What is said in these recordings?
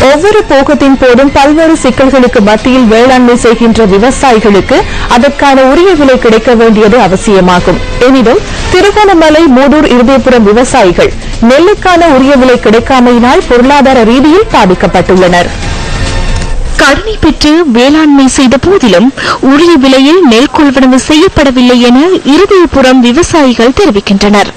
ஒவ்வொரு போகத்தின் போதும் பல்வேறு சிக்கல்களுக்கு மத்தியில் வேளாண்மை செய்கின்ற விவசாயிகளுக்கு அதற்கான உரிய விலை கிடைக்க வேண்டியது அவசியமாகும். எனினும் திருகோணமலை, மூதூர், இருதயபுரம் விவசாயிகள் நெல்லுக்கான உரிய விலை கிடைக்காமையினால் பொருளாதார ரீதியில் பாதிக்கப்பட்டுள்ளனர். கடனை பெற்று வேளாண்மை செய்த போதிலும் உரிய விலையில் நெல் கொள்வனவு செய்யப்படவில்லை என இருதயபுரம் விவசாயிகள் தெரிவிக்கின்றனர்.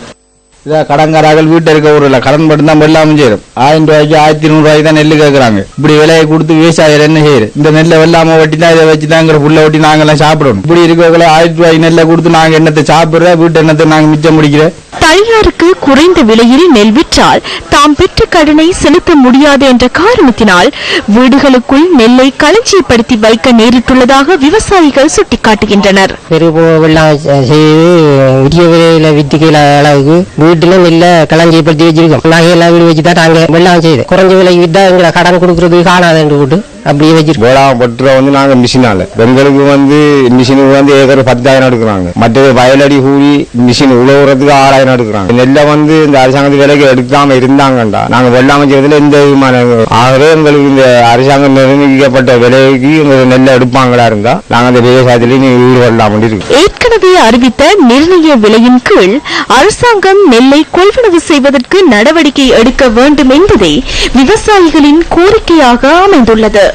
கடன்காரர்கள் வீட்டில் இருக்க ஊர்ல கடன் மட்டும்தான் வெள்ளாமல் செய்யும். 1000 ரூபாய்க்கு 1500 தான் நெல்லு கேட்கறாங்க. இப்படி விலையை கொடுத்து விவசாயிகள் என்ன செய்யுது? இந்த நெல்லை வெள்ளாம வெட்டினா இதை வச்சுதான் புள்ள வெட்டி நாங்கெல்லாம் சாப்பிடணும். இப்படி இருக்கவங்களை 1000 ரூபாய்க்கு நெல்லை கொடுத்து நாங்க என்னத்தை சாப்பிடுற, வீட்டு எண்ணத்தை நாங்க மிச்சம் முடிக்கிற. தனியாருக்கு குறைந்த விலையில் நெல் விற்றால் தாம் பெற்ற கடனை செலுத்த முடியாது என்ற காரணத்தினால் வீடுகளுக்குள் நெல்லை களஞ்சியப்படுத்தி வைக்க நேரிட்டுள்ளதாக விவசாயிகள் சுட்டிக்காட்டுகின்றனர். வீட்டுல நெல்ல களஞ்சியப்படுத்தி வச்சிருக்கோம். நகையெல்லாம் வீடு வச்சுதான் நாங்க வெள்ளாம் செய்யுது. குறைஞ்ச விலைக்கு வித்தா எங்களை கடன் கொடுக்கறது காணாது போட்டு அப்படியே வச்சிருக்கோம். வேளாண் பற்ற நாங்க மிஷினால எங்களுக்கு மிஷினுக்கு ஏக்கர் 10,000 எடுக்கிறாங்க. மற்ற வயலடி கூலி மிஷின் உழவுறதுக்கு 6,000 எடுக்கிறாங்க. நெல்லை இந்த அரசாங்கத்து விலைக்கு எடுக்காம இருந்தாங்கண்டா நாங்க வெள்ளாம செய்யறதுல எந்த விதமான ஆகவே எங்களுக்கு இந்த அரசாங்கம் நிர்ணயிக்கப்பட்ட விலைக்கு நெல்லை எடுப்பாங்களா இருந்தா நாங்க அந்த விவசாயத்திலேயே ஈடுபடலாம். ஏற்கனவே அறிவித்த நிர்ணய விலையின் கீழ் அரசாங்கம் நெல்லை கொள்வனவு செய்வதற்கு நடவடிக்கை எடுக்க வேண்டும் என்பதே விவசாயிகளின் கோரிக்கையாக அமைந்துள்ளது.